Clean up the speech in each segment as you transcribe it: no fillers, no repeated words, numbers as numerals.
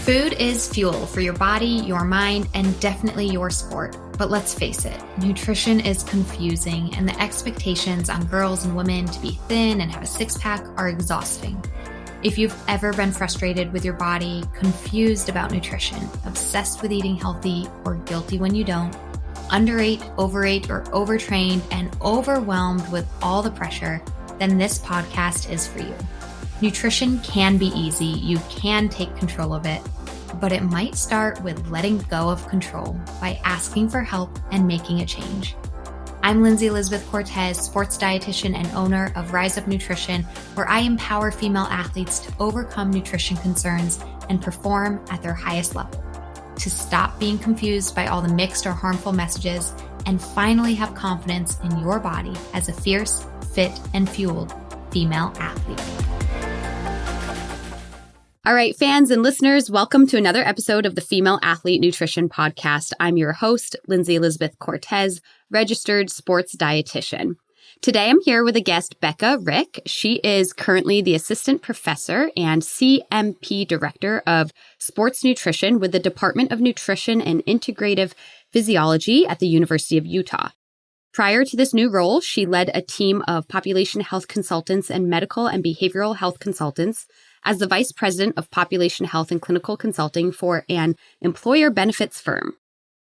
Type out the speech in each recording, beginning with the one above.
Food is fuel for your body, your mind, and definitely your sport. But let's face it, nutrition is confusing, and the expectations on girls and women to be thin and have a six-pack are exhausting. If you've ever been frustrated with your body, confused about nutrition, obsessed with eating healthy, or guilty when you don't, underate, overate, or overtrained, and overwhelmed with all the pressure, then this podcast is for you. Nutrition can be easy, you can take control of it, but it might start with letting go of control by asking for help and making a change. I'm Lindsay Elizabeth Cortez, sports dietitian and owner of Rise Up Nutrition, where I empower female athletes to overcome nutrition concerns and perform at their highest level, to stop being confused by all the mixed or harmful messages, and finally have confidence in your body as a fierce, fit, and fueled female athlete. All right, fans and listeners, welcome to another episode of the Female Athlete Nutrition Podcast. I'm your host, Lindsay Elizabeth Cortez, Registered Sports Dietitian. Today, I'm here with a guest, Becca Rick. She is currently the Assistant Professor and CMP Director of Sports Nutrition with the Department of Nutrition and Integrative Physiology at the University of Utah. Prior to this new role, she led a team of population health consultants and medical and behavioral health consultants as the Vice President of Population Health and Clinical Consulting for an employer benefits firm.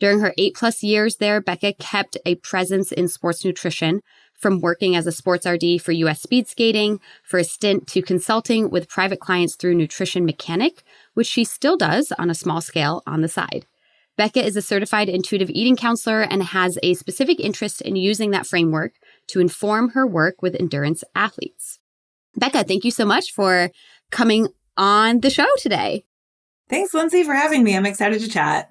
During her 8+ years there, Becca kept a presence in sports nutrition, from working as a sports RD for U.S. speed skating, for a stint to consulting with private clients through Nutrition Mechanic, which she still does on a small scale on the side. Becca is a certified intuitive eating counselor and has a specific interest in using that framework to inform her work with endurance athletes. Becca, thank you so much for coming on the show today. Thanks, Lindsay, for having me. I'm excited to chat.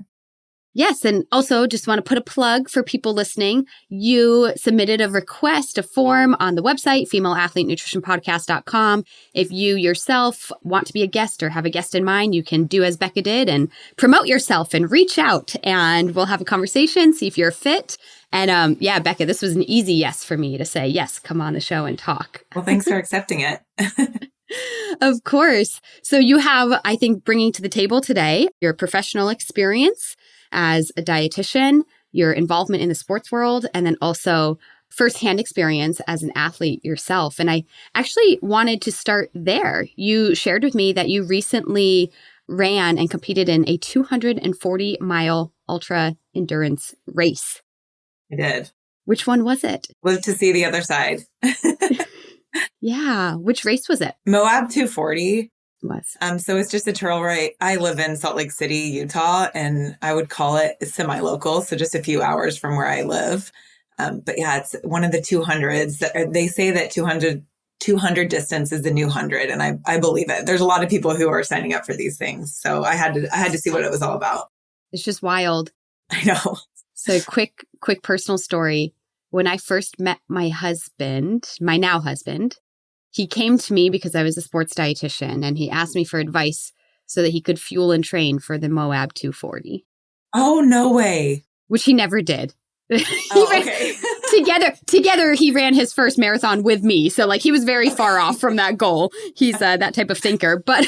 Yes, and also just want to put a plug for people listening. You submitted a request, a form on the website, femaleathletenutritionpodcast.com. If you yourself want to be a guest or have a guest in mind, you can do as Becca did and promote yourself and reach out, and we'll have a conversation, see if you're fit. And yeah, Becca, this was an easy yes for me to say, yes, come on the show and talk. Well, thanks for accepting it. Of course. So you have, I think, bringing to the table today your professional experience as a dietitian, your involvement in the sports world, and then also firsthand experience as an athlete yourself. And I actually wanted to start there. You shared with me that you recently ran and competed in a 240-mile ultra endurance race. I did. Which one was it? Live to see the other side. Yeah. Which race was it? Moab 240. Was. So it's just a trail right. I live in Salt Lake City, Utah, and I would call it semi-local. So just a few hours from where I live. But yeah, it's one of the 200s. They say that 200 distance is the new 100. And I believe it. There's a lot of people who are signing up for these things. So I had to see what it was all about. It's just wild. I know. So quick personal story. When I first met my husband, my now husband, he came to me because I was a sports dietitian, and he asked me for advice so that he could fuel and train for the Moab 240. Oh, no way. Which he never did. Okay. Together, he ran his first marathon with me. So like he was very far off from that goal. He's that type of thinker. But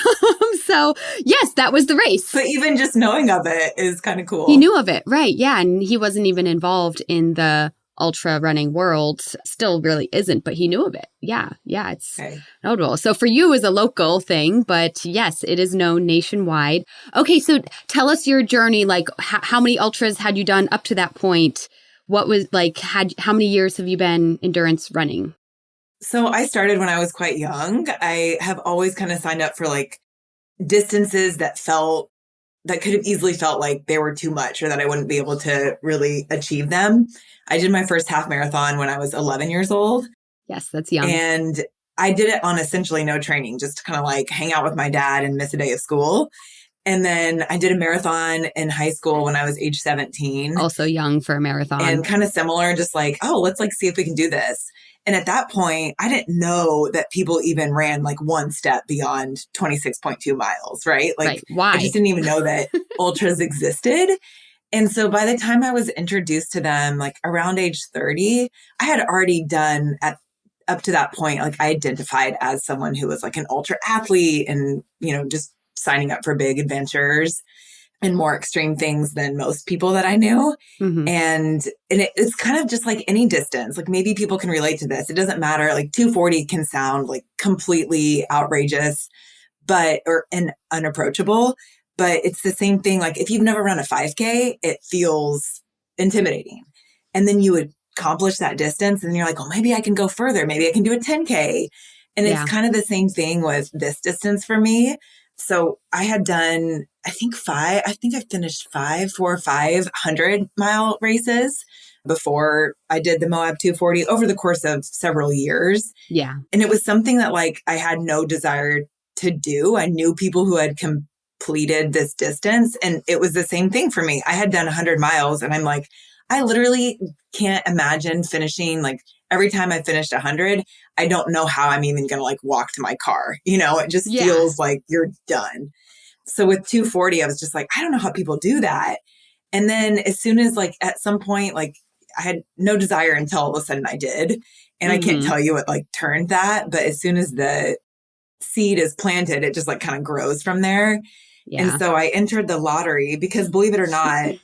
so yes, that was the race. But even just knowing of it is kind of cool. He knew of it. Right. Yeah. And he wasn't even involved in the ultra running world, still really isn't, but he knew of it. Yeah. It's notable. So for you, it was a local thing, but yes, it is known nationwide. Okay. So tell us your journey. Like how many ultras had you done up to that point? What was like, how many years have you been endurance running? So I started when I was quite young. I have always kind of signed up for like distances that could have easily felt like they were too much or that I wouldn't be able to really achieve them. I did my first half marathon when I was 11 years old. Yes, that's young. And I did it on essentially no training, just to kind of like hang out with my dad and miss a day of school. And then I did a marathon in high school when I was age 17. Also young for a marathon. And kind of similar, just like, oh, let's like see if we can do this. And at that point, I didn't know that people even ran like one step beyond 26.2 miles, right? Like, right. Why? I just didn't even know that ultras existed. And so by the time I was introduced to them, like around age 30, I had already done up to that point, like I identified as someone who was like an ultra athlete and, just signing up for big adventures and more extreme things than most people that I knew. Mm-hmm. And it's kind of just like any distance. Like maybe people can relate to this. It doesn't matter. Like 240 can sound like completely outrageous, and unapproachable, but it's the same thing. Like if you've never run a 5K, it feels intimidating. And then you would accomplish that distance and you're like, oh, maybe I can go further. Maybe I can do a 10K. And it's kind of the same thing with this distance for me. So I had done, I think I finished 4 or 500-mile races before I did the Moab 240 over the course of several years. Yeah. And it was something that like I had no desire to do. I knew people who had completed this distance, and it was the same thing for me. I had done 100 miles and I'm like, I literally can't imagine finishing. Like every time I finished 100, I don't know how I'm even going to like walk to my car. It just feels like you're done. So with 240, I was just like, I don't know how people do that. And then as soon as like at some point, like I had no desire until all of a sudden I did. And I can't tell you what like turned that, but as soon as the seed is planted, it just like kind of grows from there. Yeah. And so I entered the lottery because believe it or not,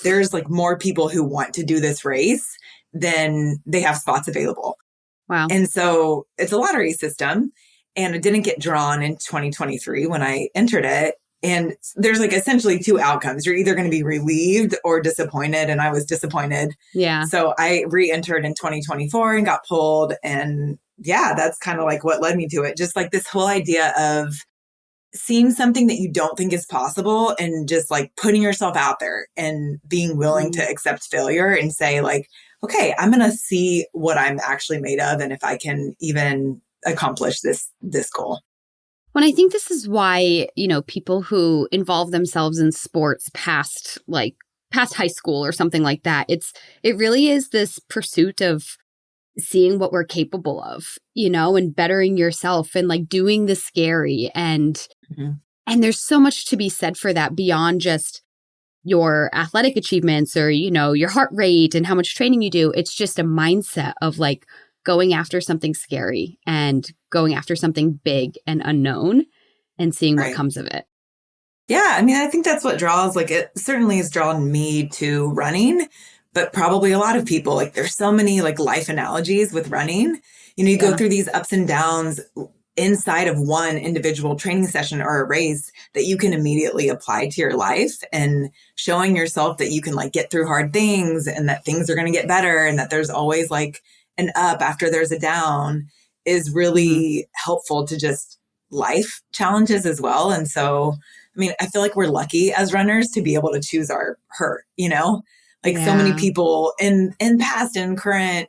there's like more people who want to do this race than they have spots available. Wow. And so it's a lottery system, and it didn't get drawn in 2023 when I entered it. And there's like essentially two outcomes. You're either going to be relieved or disappointed. And I was disappointed. Yeah. So I re-entered in 2024 and got pulled. And yeah, that's kind of like what led me to it. Just like this whole idea of seeing something that you don't think is possible and just like putting yourself out there and being willing to accept failure and say like, okay, I'm going to see what I'm actually made of and if I can even accomplish this goal. Well, I think this is why, people who involve themselves in sports past high school or something like that, it really is this pursuit of seeing what we're capable of, and bettering yourself and like doing the scary. And there's so much to be said for that beyond just your athletic achievements or, your heart rate and how much training you do. It's just a mindset of like going after something scary and going after something big and unknown and seeing what comes of it. Yeah. I mean, I think that's what draws, like it certainly has drawn me to running, but probably a lot of people. Like there's so many like life analogies with running. You go through these ups and downs inside of one individual training session or a race that you can immediately apply to your life, and showing yourself that you can like get through hard things and that things are going to get better and that there's always like an up after there's a down is really helpful to just life challenges as well. And so, I mean, I feel like we're lucky as runners to be able to choose our hurt, like so many people in past and current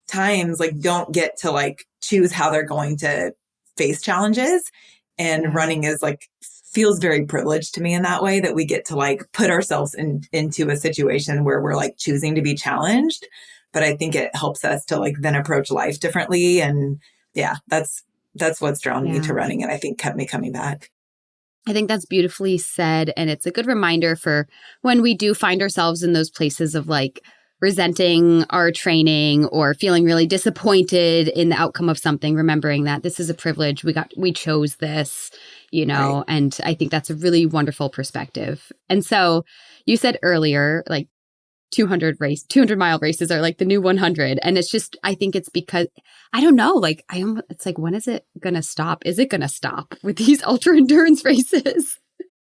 times, like don't get to like choose how they're going to face challenges. And running is like, feels very privileged to me in that way, that we get to like put ourselves into a situation where we're like choosing to be challenged. But I think it helps us to like then approach life differently. And yeah, that's what's drawn me to running, and I think kept me coming back. I think that's beautifully said. And it's a good reminder for when we do find ourselves in those places of like resenting our training or feeling really disappointed in the outcome of something, remembering that this is a privilege. We chose this, and I think that's a really wonderful perspective. And so you said earlier, like 200-mile races are like the new 100. And it's just, I think it's because, I don't know, like it's like, when is it going to stop? Is it going to stop with these ultra endurance races?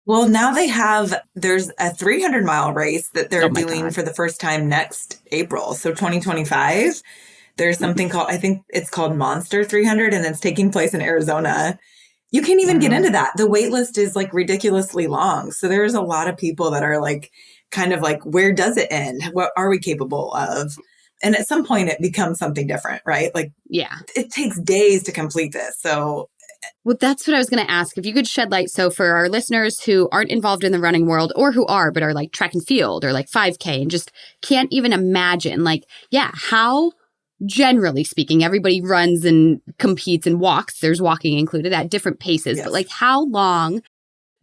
Well, now there's a 300-mile race that they're doing for the first time next April. So 2025, there's something called, I think it's called Monster 300, and it's taking place in Arizona. You can't even get into that. The wait list is like ridiculously long. So there's a lot of people that are like, kind of like, where does it end? What are we capable of? And at some point it becomes something different, right? Like, it takes days to complete this. So well, that's what I was going to ask. If you could shed light. So for our listeners who aren't involved in the running world, or who are, but are like track and field or like 5K and just can't even imagine, like, how, generally speaking, everybody runs and competes and walks. There's walking included at different paces. But like, how long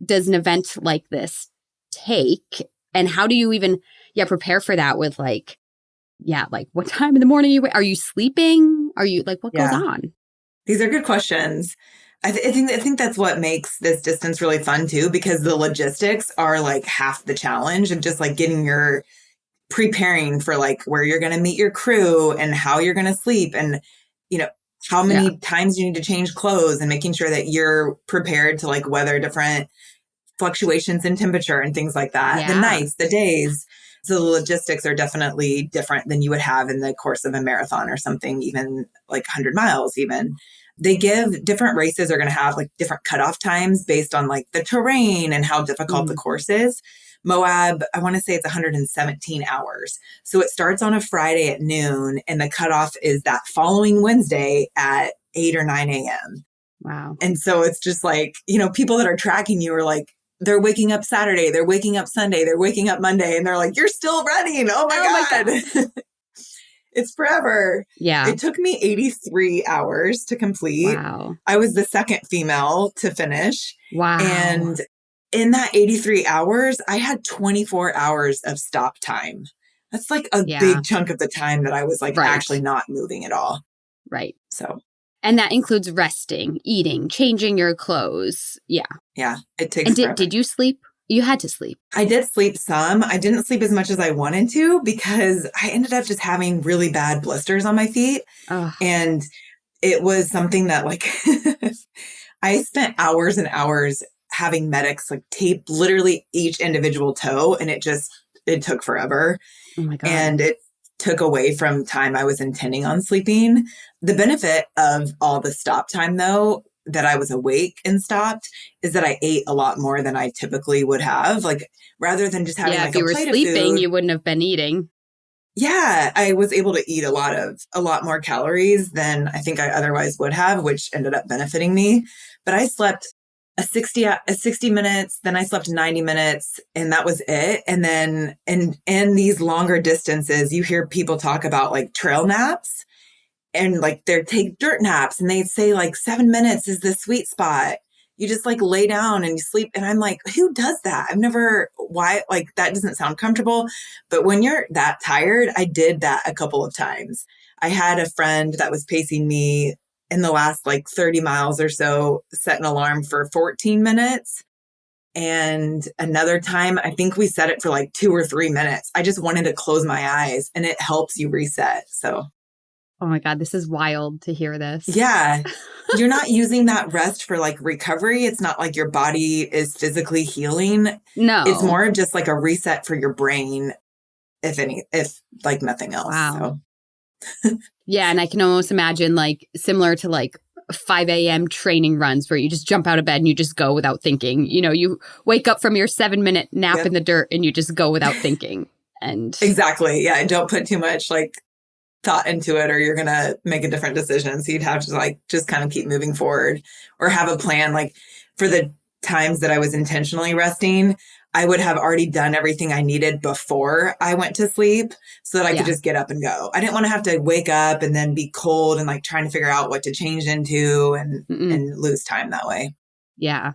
does an event like this take? And how do you even, prepare for that with like, like what time in the morning are you sleeping? Are you like, what goes on? These are good questions. I think that's what makes this distance really fun too, because the logistics are like half the challenge of just like preparing for like where you're going to meet your crew and how you're going to sleep and, you know, how many times you need to change clothes and making sure that you're prepared to like weather different fluctuations in temperature and things like that. The nights, the days. So the logistics are definitely different than you would have in the course of a marathon or something, even like 100 miles even. They give different races are going to have like different cutoff times based on like the terrain and how difficult the course is. Moab, I want to say it's 117 hours. So it starts on a Friday at noon and the cutoff is that following Wednesday at 8 or 9 a.m. Wow. And so it's just like, you know, people that are tracking you are like, they're waking up Saturday, they're waking up Sunday, they're waking up Monday, and they're like, you're still running. Oh my God. It's forever. Yeah. It took me 83 hours to complete. Wow. I was the second female to finish. Wow. And in that 83 hours, I had 24 hours of stop time. That's like a big chunk of the time that I was like actually not moving at all. Right. So. And that includes resting, eating, changing your clothes. Yeah. Yeah. It takes And did you sleep? You had to sleep. I did sleep some. I didn't sleep as much as I wanted to because I ended up just having really bad blisters on my feet. Ugh. And it was something that like I spent hours and hours having medics like tape literally each individual toe. And it took forever. Oh my God. And it took away from time I was intending on sleeping. The benefit of all the stop time though, that I was awake and stopped, is that I ate a lot more than I typically would have. Like rather than just having like a plate of food. If you were sleeping, you wouldn't have been eating. Yeah, I was able to eat a lot more calories than I think I otherwise would have, which ended up benefiting me. But I slept a 60 minutes, then I slept 90 minutes, and that was it. And then in these longer distances, you hear people talk about like trail naps. And like they take dirt naps and they'd say like 7 minutes is the sweet spot. You just like lay down and you sleep. And I'm like, who does that? Why? Like that doesn't sound comfortable. But when you're that tired, I did that a couple of times. I had a friend that was pacing me in the last like 30 miles or so, set an alarm for 14 minutes. And another time, I think we set it for like 2 or 3 minutes. I just wanted to close my eyes and it helps you reset. So. Oh my God, this is wild to hear this. Yeah. You're not using that rest for like recovery. It's not like your body is physically healing. No. It's more of just like a reset for your brain, if like nothing else. Wow. So. Yeah. And I can almost imagine like similar to like 5 a.m. training runs where you just jump out of bed and you just go without thinking. You know, you wake up from your 7-minute nap in the dirt and you just go without thinking. And exactly. Yeah. Don't put too much like thought into it or you're going to make a different decision. So you'd have to like just kind of keep moving forward or have a plan. Like for the times that I was intentionally resting, I would have already done everything I needed before I went to sleep so that I could just get up and go. I didn't want to have to wake up and then be cold and like trying to figure out what to change into and lose time that way. Yeah.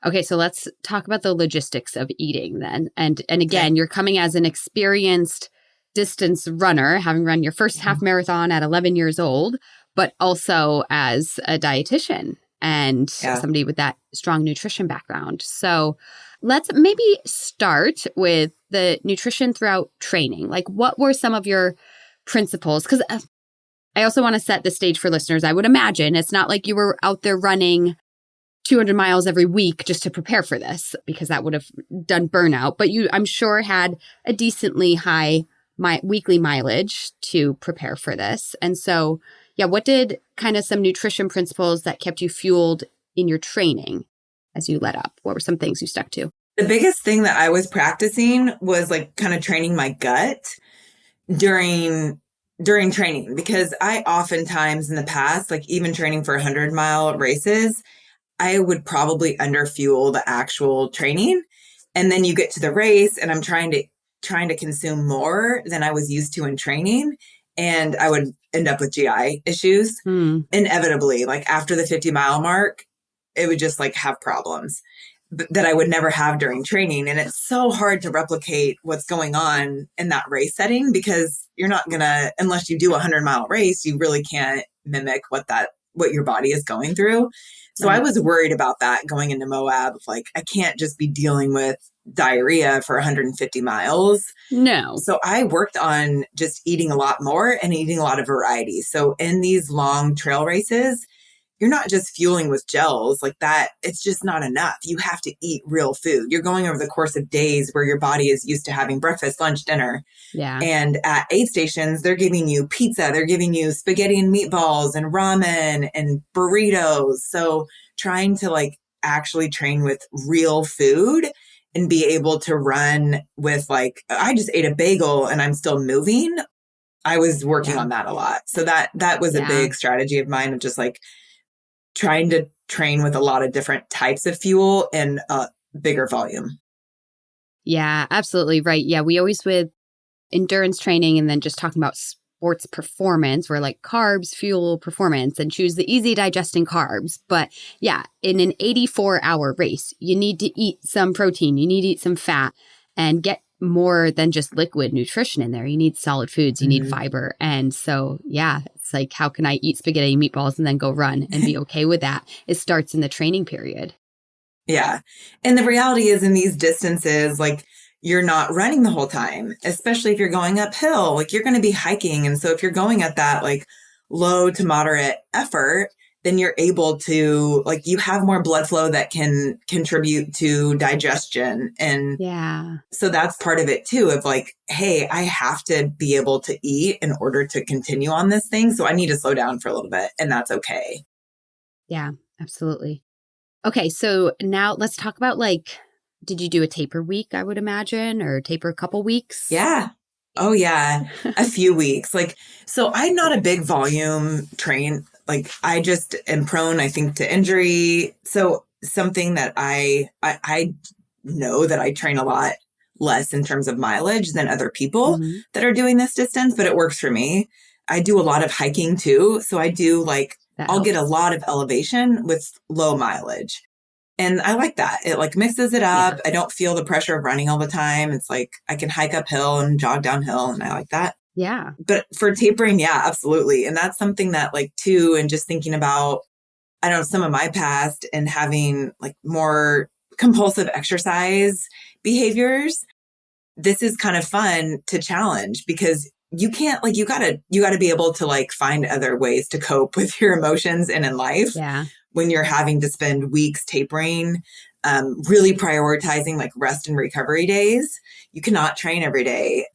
Okay, so let's talk about the logistics of eating then. And again, you're coming as an experienced distance runner, having run your first half marathon at 11 years old, but also as a dietitian and somebody with that strong nutrition background. So let's maybe start with the nutrition throughout training. Like what were some of your principles? Because I also want to set the stage for listeners. I would imagine it's not like you were out there running 200 miles every week just to prepare for this, because that would have done burnout. But you, I'm sure, had a decently high weekly mileage to prepare for this. And so, what did kind of some nutrition principles that kept you fueled in your training as you led up? What were some things you stuck to? The biggest thing that I was practicing was like kind of training my gut during training, because I oftentimes in the past, like even training for 100-mile races, I would probably underfuel the actual training. And then you get to the race and I'm trying to consume more than I was used to in training. And I would end up with GI issues inevitably. Like after the 50-mile mark, it would just like have problems that I would never have during training. And it's so hard to replicate what's going on in that race setting, because you're not gonna, unless you do a 100-mile race, you really can't mimic what that what your body is going through. So I was worried about that going into Moab. Like, I can't just be dealing with diarrhea for 150 miles. No. So I worked on just eating a lot more and eating a lot of variety. So in these long trail races, you're not just fueling with gels like that. It's just not enough. You have to eat real food. You're going over the course of days where your body is used to having breakfast, lunch, dinner. Yeah. And at aid stations, they're giving you pizza, they're giving you spaghetti and meatballs and ramen and burritos. So trying to like actually train with real food and be able to run with like, I just ate a bagel and I'm still moving. I was working on that a lot. So that was a big strategy of mine of just like trying to train with a lot of different types of fuel and bigger volume. Yeah, absolutely right. Yeah, we always with endurance training and then just talking about sports performance, we're like carbs, fuel, performance, and choose the easy digesting carbs. But yeah, in an 84-hour race, you need to eat some protein, you need to eat some fat and get more than just liquid nutrition in there. You need solid foods, you need fiber. And so, yeah, it's like, how can I eat spaghetti and meatballs and then go run and be okay with that? It starts in the training period. Yeah. And the reality is in these distances, like you're not running the whole time, especially if you're going uphill, like you're going to be hiking. And so if you're going at that like low to moderate effort, then you're able to like, you have more blood flow that can contribute to digestion. And so that's part of it too, of like, hey, I have to be able to eat in order to continue on this thing. So I need to slow down for a little bit, and that's okay. Yeah, absolutely. Okay. So now let's talk about like, did you do a taper week, I would imagine, or taper a couple weeks? Yeah. Oh yeah. A few weeks. Like, so I'm not a big volume train. Like I just am prone, I think, to injury. So something that I know that I train a lot less in terms of mileage than other people that are doing this distance, but it works for me. I do a lot of hiking too. So I do like, I'll get a lot of elevation with low mileage. And I like that. It like mixes it up. Yeah. I don't feel the pressure of running all the time. It's like I can hike uphill and jog downhill, and I like that. Yeah. But for tapering, yeah, absolutely. And that's something that like too, and just thinking about, I don't know, some of my past and having like more compulsive exercise behaviors. This is kind of fun to challenge because you can't like, you gotta be able to like find other ways to cope with your emotions and in life. Yeah. When you're having to spend weeks tapering, really prioritizing like rest and recovery days. You cannot train every day.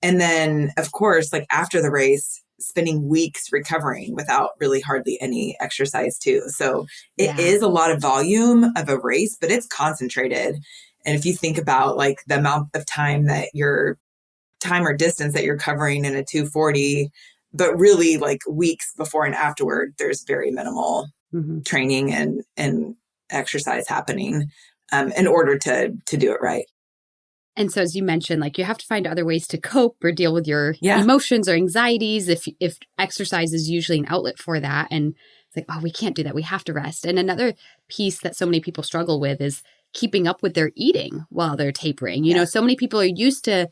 And then, of course, like after the race, spending weeks recovering without really hardly any exercise too. So it is a lot of volume of a race, but it's concentrated. And if you think about like the amount of time or distance that you're covering in a 240, but really like weeks before and afterward, there's very minimal training and exercise happening in order to do it right. And so, as you mentioned, like you have to find other ways to cope or deal with your emotions or anxieties. If exercise is usually an outlet for that, and it's like, oh, we can't do that. We have to rest. And another piece that so many people struggle with is keeping up with their eating while they're tapering. You know, so many people are used to,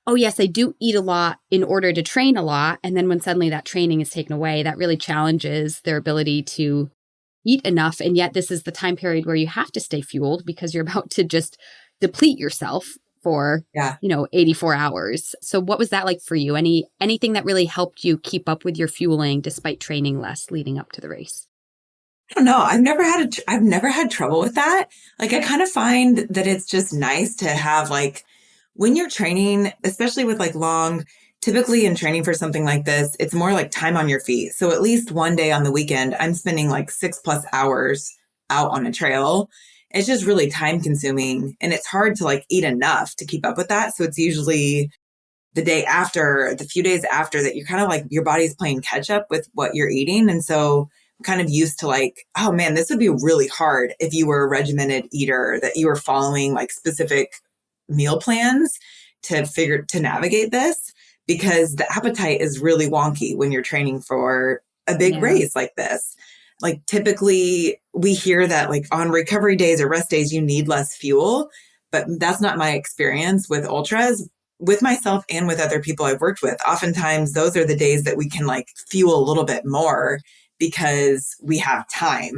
oh, yes, I do eat a lot in order to train a lot. And then when suddenly that training is taken away, that really challenges their ability to eat enough. And yet this is the time period where you have to stay fueled because you're about to just deplete yourself for, 84 hours. So what was that like for you? Anything that really helped you keep up with your fueling despite training less leading up to the race? I don't know. I've never had trouble with that. Like I kind of find that it's just nice to have like when you're training, especially with like typically in training for something like this, it's more like time on your feet. So at least one day on the weekend, I'm spending like 6+ hours out on a trail. It's just really time consuming and it's hard to like eat enough to keep up with that. So it's usually the few days after that you're kind of like your body's playing catch up with what you're eating. And so I'm kind of used to like, oh man, this would be really hard if you were a regimented eater, that you were following like specific meal plans to navigate this, because the appetite is really wonky when you're training for a big race like this. Like typically we hear that like on recovery days or rest days, you need less fuel, but that's not my experience with ultras. With myself and with other people I've worked with, oftentimes those are the days that we can like fuel a little bit more because we have time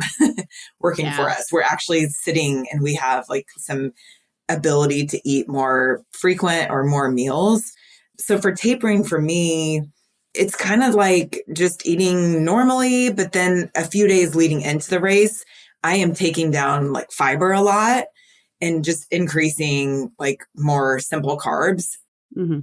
working for us. We're actually sitting and we have like some ability to eat more frequent or more meals. So for tapering for me, it's kind of like just eating normally, but then a few days leading into the race, I am taking down like fiber a lot and just increasing like more simple carbs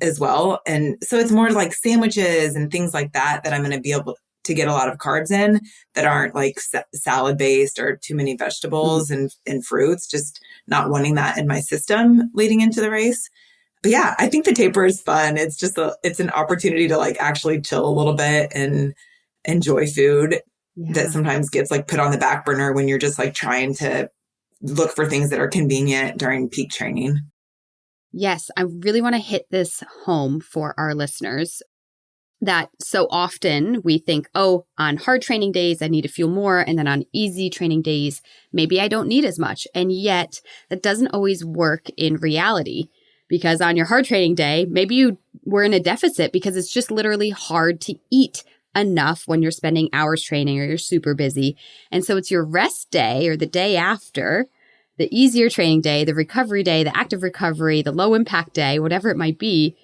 as well. And so it's more like sandwiches and things like that I'm going to be able to get a lot of carbs in that aren't like salad based or too many vegetables and fruits, just not wanting that in my system leading into the race. But yeah, I think the taper is fun. It's just it's an opportunity to like actually chill a little bit and enjoy food that sometimes gets like put on the back burner when you're just like trying to look for things that are convenient during peak training. Yes, I really want to hit this home for our listeners that so often we think, oh, on hard training days, I need to fuel more. And then on easy training days, maybe I don't need as much. And yet that doesn't always work in reality, because on your hard training day, maybe you were in a deficit because it's just literally hard to eat enough when you're spending hours training or you're super busy. And so it's your rest day or the day after, the easier training day, the recovery day, the active recovery, the low impact day, whatever it might be,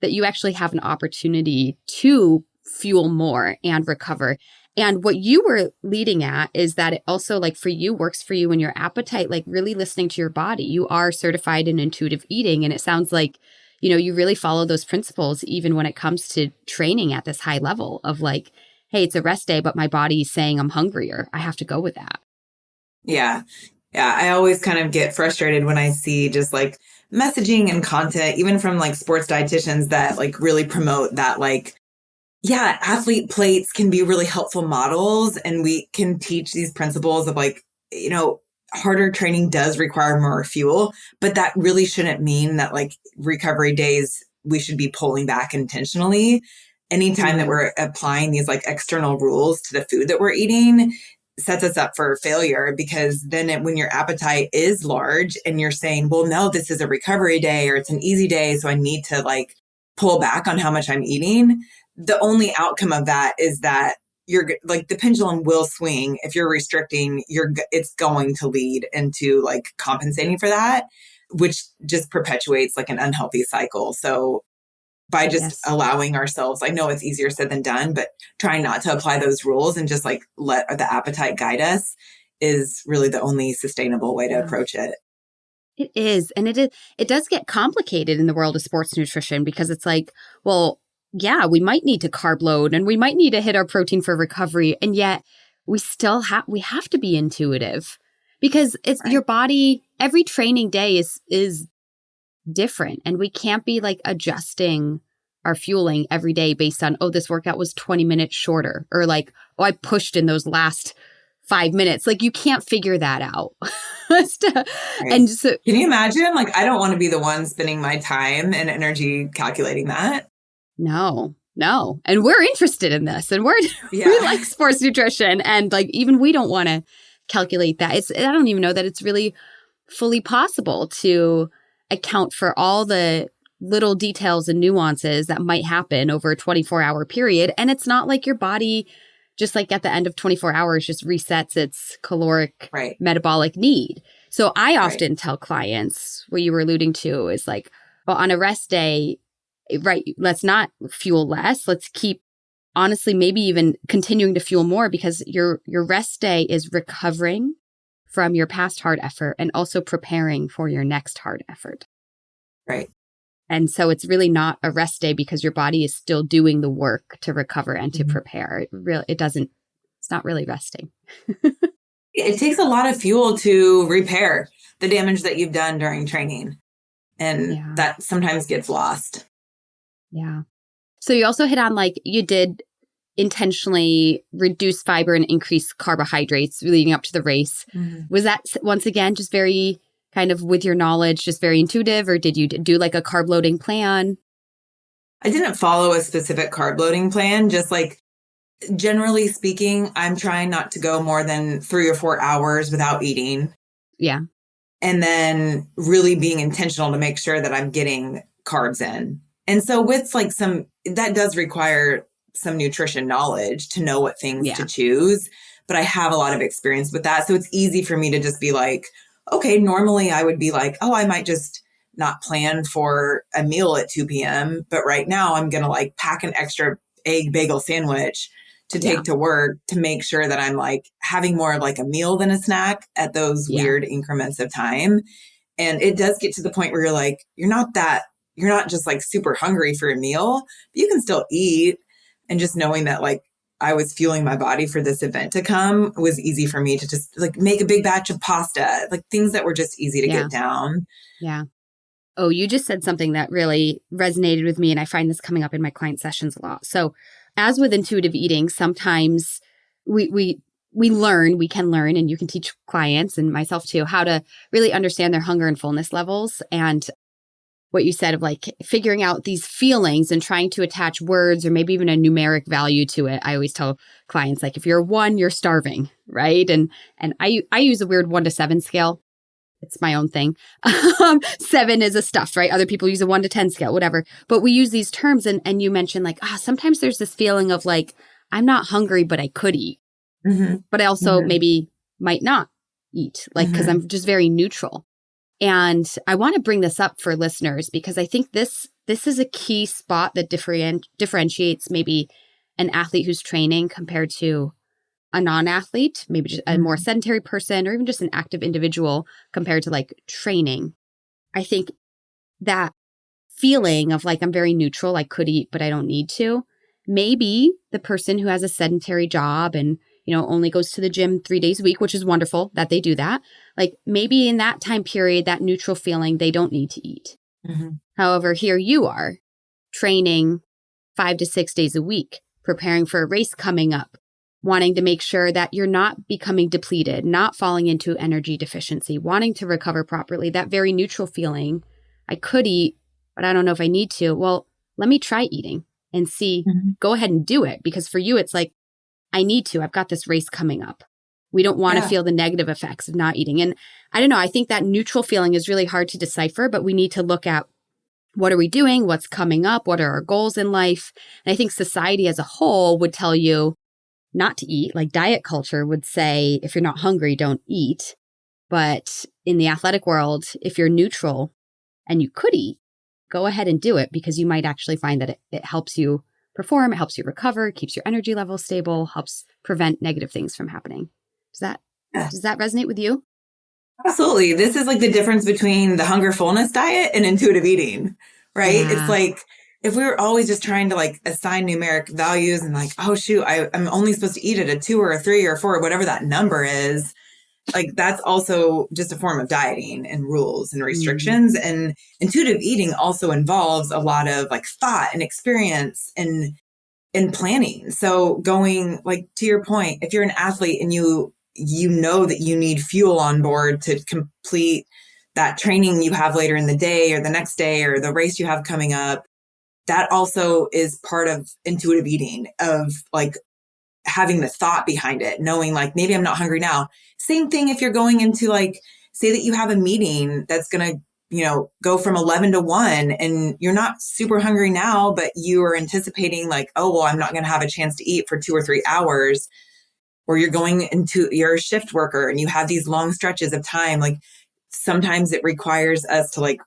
that you actually have an opportunity to fuel more and recover. And what you were leading at is that it also, like for you, works for you in your appetite, like really listening to your body. You are certified in intuitive eating. And it sounds like, you really follow those principles even when it comes to training at this high level of like, hey, it's a rest day, but my body's saying I'm hungrier. I have to go with that. Yeah. Yeah. I always kind of get frustrated when I see just like messaging and content, even from like sports dietitians that like really promote that, like, yeah, athlete plates can be really helpful models and we can teach these principles of like, harder training does require more fuel, but that really shouldn't mean that like recovery days, we should be pulling back intentionally. Anytime that we're applying these like external rules to the food that we're eating sets us up for failure, because then when your appetite is large and you're saying, well, no, this is a recovery day or it's an easy day, so I need to like pull back on how much I'm eating. The only outcome of that is that you're like the pendulum will swing. If you're restricting, it's going to lead into like compensating for that, which just perpetuates like an unhealthy cycle. So by just allowing ourselves, I know it's easier said than done, but trying not to apply those rules and just like let the appetite guide us is really the only sustainable way to approach it. It is. And it does get complicated in the world of sports nutrition, because it's like, well, yeah, we might need to carb load and we might need to hit our protein for recovery. And yet we still have to be intuitive, because it's your body. Every training day is different, and we can't be like adjusting our fueling every day based on, oh, this workout was 20 minutes shorter, or like, oh, I pushed in those last 5 minutes. Like you can't figure that out. And so, can you imagine? Like, I don't want to be the one spending my time and energy calculating that. No. And we're interested in this, and we like sports nutrition, and like, even we don't want to calculate that. I don't even know that it's really fully possible to account for all the little details and nuances that might happen over a 24-hour period. And it's not like your body just like at the end of 24 hours just resets its caloric metabolic need. So I often tell clients, what you were alluding to is like, well, on a rest day, let's not fuel less. Let's keep, honestly, maybe even continuing to fuel more, because your rest day is recovering from your past hard effort and also preparing for your next hard effort. Right. And so it's really not a rest day because your body is still doing the work to recover and to prepare. It's not really resting. It takes a lot of fuel to repair the damage that you've done during training. And that sometimes gets lost. Yeah. So you also hit on, like, you did intentionally reduce fiber and increase carbohydrates leading up to the race. Was that, once again, just very kind of with your knowledge, just very intuitive, or did you do like a carb loading plan? I didn't follow a specific carb loading plan, just like generally speaking, I'm trying not to go more than 3 or 4 hours without eating. Yeah. And then really being intentional to make sure that I'm getting carbs in. And so with like that does require some nutrition knowledge to know what things to Yeah. choose, but I have a lot of experience with that. So it's easy for me to just be like, okay, normally I would be like, oh, I might just not plan for a meal at 2 p.m. But right now I'm going to like pack an extra egg bagel sandwich to Yeah. take to work to make sure that I'm like having more of like a meal than a snack at those Yeah. weird increments of time. And it does get to the point where you're like, you're not just like super hungry for a meal, but you can still eat. And just knowing that like I was fueling my body for this event to come was easy for me to just like make a big batch of pasta, like things that were just easy to Yeah. get down. Yeah. Oh, you just said something that really resonated with me. And I find this coming up in my client sessions a lot. So as with intuitive eating, sometimes we learn, we can learn, and you can teach clients and myself too, how to really understand their hunger and fullness levels. And what you said of like figuring out these feelings and trying to attach words or maybe even a numeric value to it. I always tell clients, like, if you're 1, you're starving, right? And I use a weird 1 to 7 scale. It's my own thing. 7 is a stuff, right? Other people use a 1 to 10 scale, whatever. But we use these terms, and you mentioned like, sometimes there's this feeling of like, I'm not hungry, but I could eat. Mm-hmm. But I also Mm-hmm. maybe might not eat, like, because I'm just very neutral. And I want to bring this up for listeners because I think this is a key spot that differentiates maybe an athlete who's training compared to a non-athlete, maybe just a more sedentary person or even just an active individual compared to like training. I think that feeling of like, I'm very neutral, I could eat, but I don't need to. Maybe the person who has a sedentary job and, only goes to the gym 3 days a week, which is wonderful that they do that. Like maybe in that time period, that neutral feeling, they don't need to eat. Mm-hmm. However, here you are training 5 to 6 days a week, preparing for a race coming up, wanting to make sure that you're not becoming depleted, not falling into energy deficiency, wanting to recover properly, that very neutral feeling, I could eat, but I don't know if I need to. Well, let me try eating and see, go ahead and do it. Because for you, it's like, I need to, I've got this race coming up. We don't want to feel the negative effects of not eating. And I don't know, I think that neutral feeling is really hard to decipher, but we need to look at what are we doing? What's coming up? What are our goals in life? And I think society as a whole would tell you not to eat. Like diet culture would say, if you're not hungry, don't eat. But in the athletic world, if you're neutral and you could eat, go ahead and do it because you might actually find that it helps you perform, it helps you recover, keeps your energy level stable, helps prevent negative things from happening. Does that resonate with you? Absolutely. This is like the difference between the hunger-fullness diet and intuitive eating, right? Yeah. It's like if we were always just trying to like assign numeric values and like, oh shoot, I'm only supposed to eat at a 2 or a 3 or a 4, whatever that number is, like that's also just a form of dieting and rules and restrictions. And intuitive eating also involves a lot of like thought and experience and planning. So going like to your point, if you're an athlete and you know that you need fuel on board to complete that training you have later in the day or the next day or the race you have coming up, that also is part of intuitive eating, of like having the thought behind it, knowing like maybe I'm not hungry now. Same thing if you're going into like, say that you have a meeting that's going to, go from 11 to 1 and you're not super hungry now, but you are anticipating like, oh, well, I'm not going to have a chance to eat for 2 or 3 hours. Or you're going into your shift worker and you have these long stretches of time. Like sometimes it requires us to like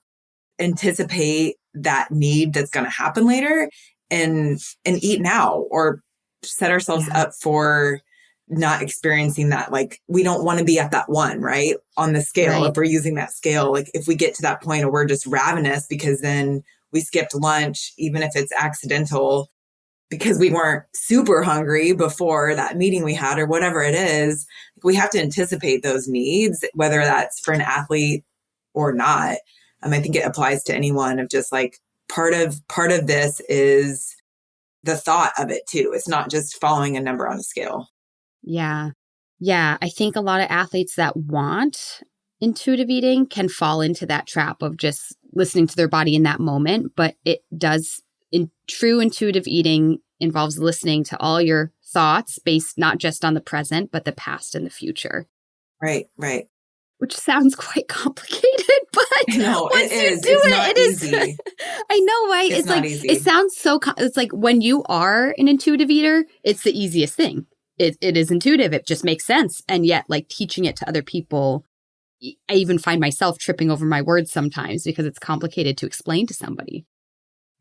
anticipate that need that's going to happen later and eat now or set ourselves up for not experiencing that. Like we don't want to be at that 1, right? On the scale, Right. if we're using that scale, like if we get to that point where we're just ravenous because then we skipped lunch, even if it's accidental, because we weren't super hungry before that meeting we had or whatever it is, we have to anticipate those needs, whether that's for an athlete or not. I think it applies to anyone of just like part of this is the thought of it too. It's not just following a number on a scale. Yeah. Yeah. I think a lot of athletes that want intuitive eating can fall into that trap of just listening to their body in that moment. But it does, in true intuitive eating, involves listening to all your thoughts based not just on the present, but the past and the future. Right. Which sounds quite complicated. but No, once it you is. do It's it, not it is. easy. I know, right? It's It's not like, easy. it sounds so, it's like when you are an intuitive eater, it's the easiest thing. It is intuitive. It just makes sense. And yet, like, teaching it to other people, I even find myself tripping over my words sometimes because it's complicated to explain to somebody.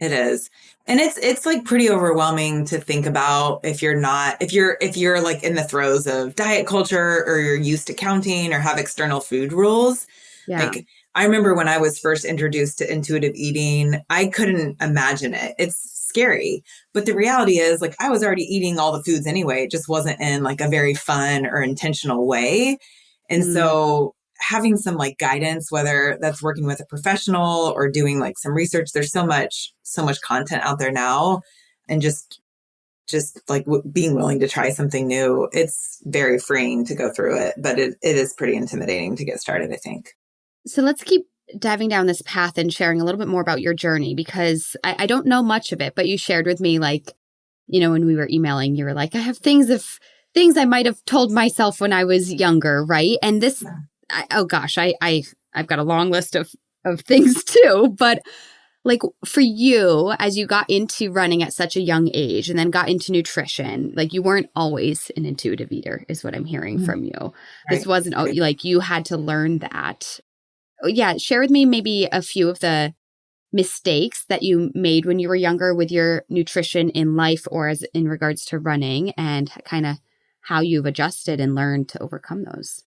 It is. And it's like pretty overwhelming to think about if you're like in the throes of diet culture or you're used to counting or have external food rules. Yeah. Like, I remember when I was first introduced to intuitive eating, I couldn't imagine it. It's scary. But the reality is, like, I was already eating all the foods anyway. It just wasn't in like a very fun or intentional way. And so having some like guidance, whether that's working with a professional or doing like some research, there's so much content out there now, and just like being willing to try something new. It's very freeing to go through it, but it is pretty intimidating to get started, I think. So let's keep diving down this path and sharing a little bit more about your journey, because I don't know much of it, but you shared with me, like, you know, when we were emailing, you were like, I have things I might have told myself when I was younger, right? And this, oh gosh, I've got a long list of things too, but like for you, as you got into running at such a young age and then got into nutrition, like you weren't always an intuitive eater, is what I'm hearing from you. Right. This wasn't like you had to learn that. Yeah, share with me maybe a few of the mistakes that you made when you were younger with your nutrition in life or as in regards to running, and kind of how you've adjusted and learned to overcome those.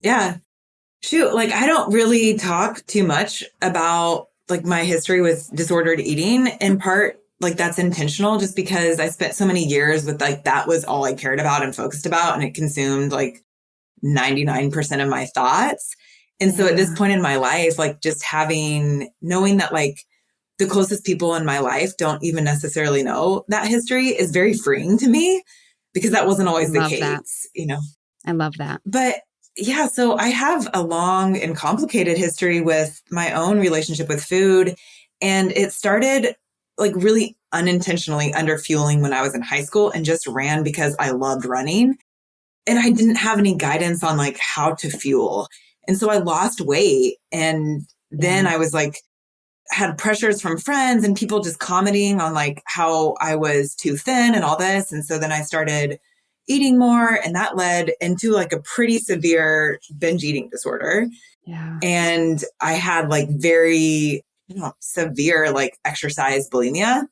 Yeah. Shoot, like, I don't really talk too much about like my history with disordered eating. In part, like, that's intentional, just because I spent so many years with like that was all I cared about and focused about, and it consumed like 99% of my thoughts. And so at this point in my life, like, just knowing that like the closest people in my life don't even necessarily know that history is very freeing to me, because that wasn't always the case, you know? I love that. But yeah, so I have a long and complicated history with my own relationship with food. And it started like really unintentionally under fueling when I was in high school, and just ran because I loved running. And I didn't have any guidance on like how to fuel. And so I lost weight. And then I was like, had pressures from friends and people just commenting on like how I was too thin and all this. And so then I started eating more, and that led into like a pretty severe binge eating disorder. Yeah. And I had like very, severe like exercise bulimia.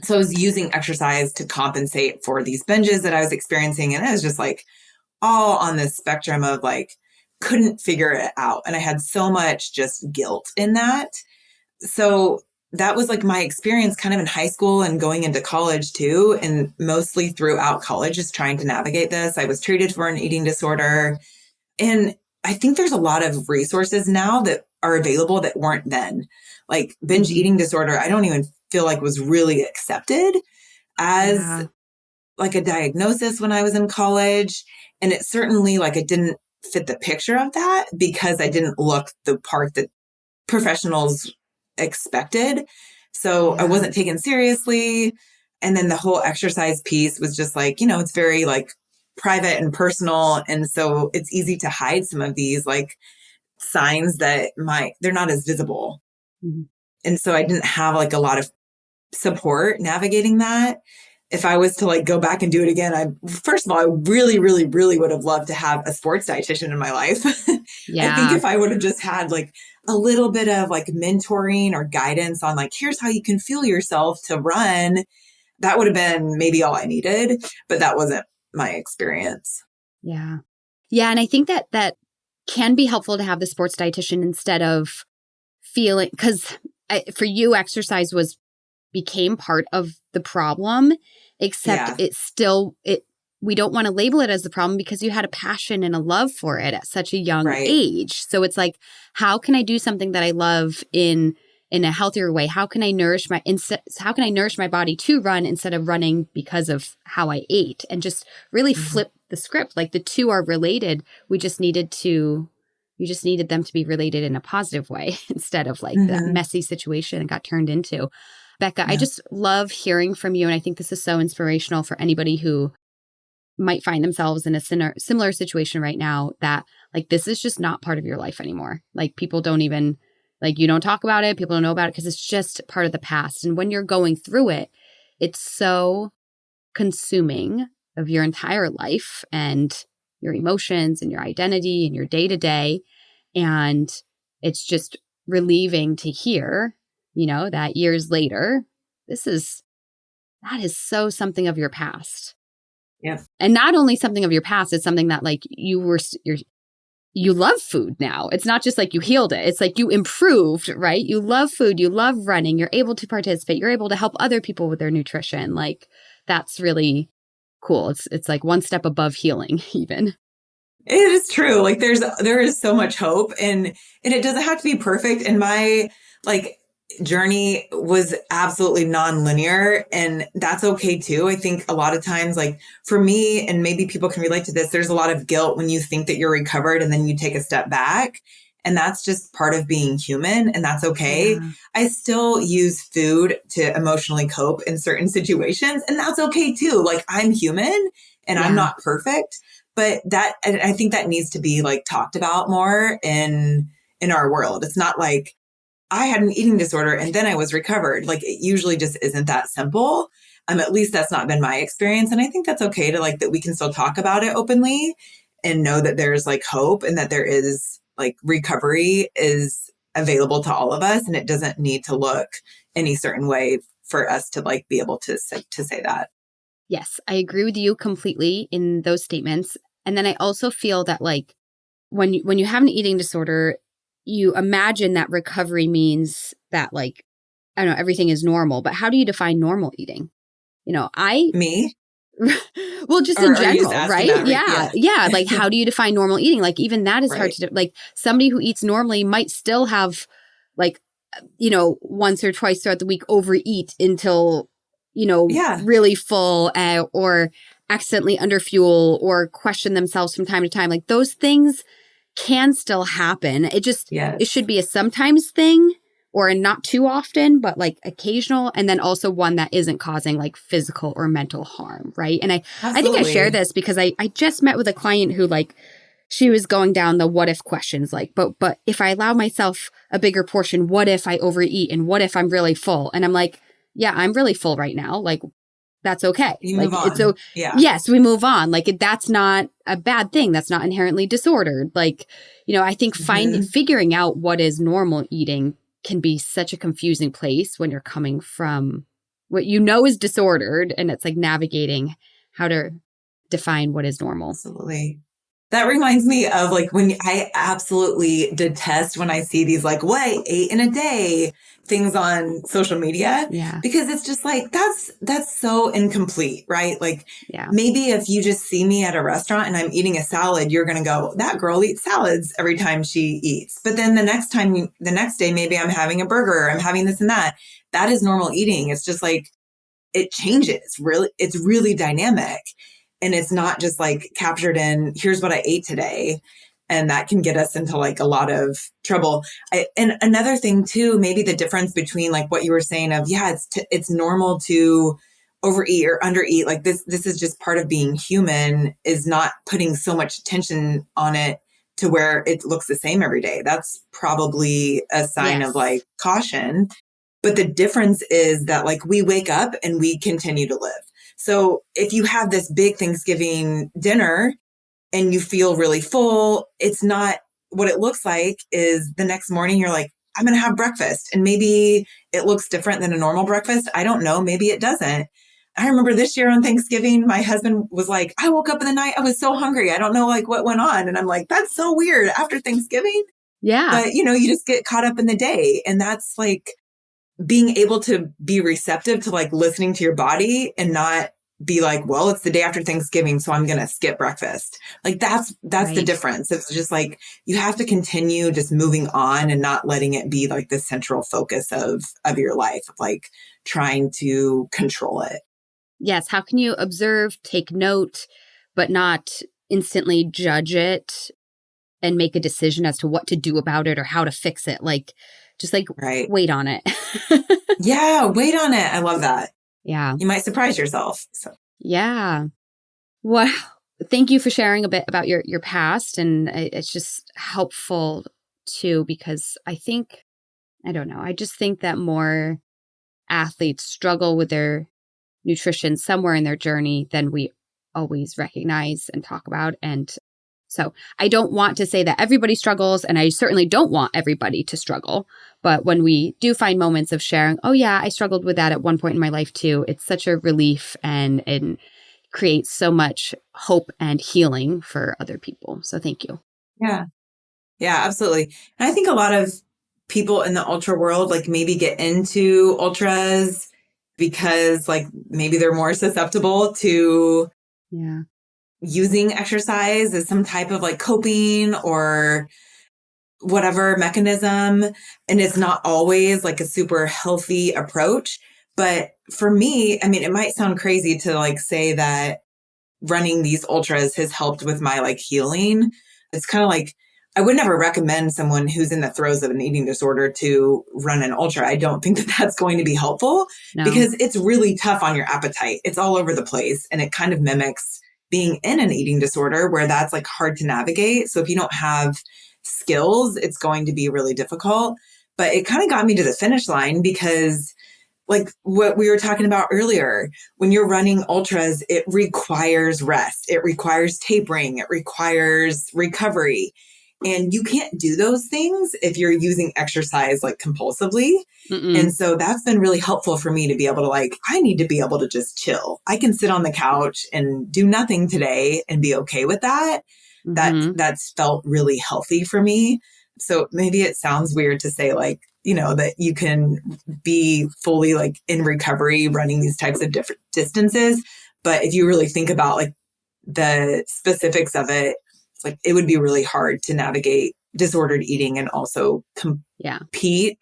So I was using exercise to compensate for these binges that I was experiencing. And it was just like all on this spectrum of like, couldn't figure it out. And I had so much just guilt in that. So that was like my experience kind of in high school and going into college too. And mostly throughout college, just trying to navigate this. I was treated for an eating disorder. And I think there's a lot of resources now that are available that weren't then. Like binge eating disorder, I don't even feel like was really accepted as like a diagnosis when I was in college. And it certainly like it didn't fit the picture of that, because I didn't look the part that professionals expected. So I wasn't taken seriously. And then the whole exercise piece was just like, it's very like private and personal. And so it's easy to hide some of these like signs that they're not as visible. And so I didn't have like a lot of support navigating that. If I was to like go back and do it again, first of all, I really, really, really would have loved to have a sports dietitian in my life. I think if I would have just had like a little bit of like mentoring or guidance on like, here's how you can fuel yourself to run, that would have been maybe all I needed, but that wasn't my experience. Yeah. Yeah. And I think that can be helpful to have the sports dietitian instead of feeling, because for you, exercise became part of the problem, except we don't want to label it as the problem because you had a passion and a love for it at such a young age. So it's like, how can I do something that I love in a healthier way? How can I nourish my body to run instead of running because of how I ate? And just really flip the script. Like the two are related. You just needed them to be related in a positive way instead of like that messy situation it got turned into. Becca, I just love hearing from you. And I think this is so inspirational for anybody who might find themselves in a similar situation right now, that like, this is just not part of your life anymore. Like, people don't even, like, you don't talk about it. People don't know about it because it's just part of the past. And when you're going through it, it's so consuming of your entire life and your emotions and your identity and your day to day. And it's just relieving to hear, that years later, that is so something of your past. Yeah. And not only something of your past, it's something that like you love food now. It's not just like you healed it. It's like you improved, right? You love food. You love running. You're able to participate. You're able to help other people with their nutrition. Like, that's really cool. It's like one step above healing even. It is true. Like there is so much hope, and it doesn't have to be perfect. And my like journey was absolutely non-linear, and that's okay too. I think a lot of times, like for me, and maybe people can relate to this, there's a lot of guilt when you think that you're recovered and then you take a step back. And that's just part of being human, and that's okay. Yeah. I still use food to emotionally cope in certain situations, and that's okay too. Like, I'm human and I'm not perfect. But I think that needs to be like talked about more in our world. It's not like I had an eating disorder and then I was recovered. Like, it usually just isn't that simple. At least that's not been my experience. And I think that's okay to like that we can still talk about it openly and know that there's like hope and that there is like recovery is available to all of us. And it doesn't need to look any certain way for us to like be able to say that. Yes, I agree with you completely in those statements. And then I also feel that like when you have an eating disorder, you imagine that recovery means that like, I don't know, everything is normal. But how do you define normal eating? Me? Well, just Or in are you just general, asking right? that? Yeah. Like, how do you define normal eating? Like, even that is hard Right. to like somebody who eats normally might still have like, once or twice throughout the week overeat until, Yeah. really full or accidentally underfuel or question themselves from time to time. Like, those things can still happen. It should be a sometimes thing or a not too often, but like occasional. And then also one that isn't causing like physical or mental harm. Right. And I think I share this because I just met with a client who like, she was going down the what if questions, like, but if I allow myself a bigger portion, what if I overeat and what if I'm really full? And I'm like, yeah, I'm really full right now. Like, that's okay. You like, move on. it's so, yeah. Yes, we move on. Like, that's not a bad thing. That's not inherently disordered. Like, I think figuring out what is normal eating can be such a confusing place when you're coming from what is disordered, and it's like navigating how to define what is normal. Absolutely. That reminds me of like when I absolutely detest when I see these like what I ate in a day things on social media. Yeah. Because it's just like that's so incomplete, right? Like Yeah. maybe if you just see me at a restaurant and I'm eating a salad, you're going to go, that girl eats salads every time she eats. But then the next day, maybe I'm having a burger, I'm having this and that. That is normal eating. It's just like, it changes. It's really dynamic. And it's not just like captured in, here's what I ate today. And that can get us into like a lot of trouble. And another thing too, maybe the difference between like what you were saying of, it's normal to overeat or undereat. Like this is just part of being human, is not putting so much attention on it to where it looks the same every day. That's probably a sign of like caution. But the difference is that like we wake up and we continue to live. So if you have this big Thanksgiving dinner and you feel really full, it's not what it looks like is the next morning you're like, I'm going to have breakfast. And maybe it looks different than a normal breakfast. I don't know. Maybe it doesn't. I remember this year on Thanksgiving, my husband was like, I woke up in the night. I was so hungry. I don't know like what went on. And I'm like, that's so weird after Thanksgiving. Yeah. But you just get caught up in the day. And that's like, being able to be receptive to like listening to your body and not be like, well, it's the day after Thanksgiving, so I'm going to skip breakfast. Like that's the difference. It's just like, you have to continue just moving on and not letting it be like the central focus of your life, like trying to control it. Yes. How can you observe, take note, but not instantly judge it and make a decision as to what to do about it or how to fix it? Like, just like wait on it. Yeah, wait on it. I love that. Yeah. You might surprise yourself. So. Yeah. Wow. thank you for sharing a bit about your past. And it's just helpful too, because I just think that more athletes struggle with their nutrition somewhere in their journey than we always recognize and talk about. And so I don't want to say that everybody struggles, and I certainly don't want everybody to struggle. But when we do find moments of sharing, oh yeah, I struggled with that at one point in my life too, it's such a relief and creates so much hope and healing for other people. So thank you. Yeah. Yeah, absolutely. And I think a lot of people in the ultra world, like maybe get into ultras because like maybe they're more susceptible to using exercise as some type of like coping or whatever mechanism. And it's not always like a super healthy approach. But for me, I mean, it might sound crazy to like say that running these ultras has helped with my like healing. It's kind of like, I would never recommend someone who's in the throes of an eating disorder to run an ultra. I don't think that that's going to be helpful because it's really tough on your appetite. It's all over the place. And it kind of mimics being in an eating disorder where that's like hard to navigate. So if you don't have skills, it's going to be really difficult. But it kind of got me to the finish line because like what we were talking about earlier, when you're running ultras, it requires rest. It requires tapering. It requires recovery. And you can't do those things if you're using exercise like compulsively. And so that's been really helpful for me to be able to like, I need to be able to just chill. I can sit on the couch and do nothing today and be okay with that. That's felt really healthy for me. So maybe it sounds weird to say like, you know, that you can be fully like in recovery running these types of different distances. But if you really think about like the specifics of it, it's like it would be really hard to navigate disordered eating and also compete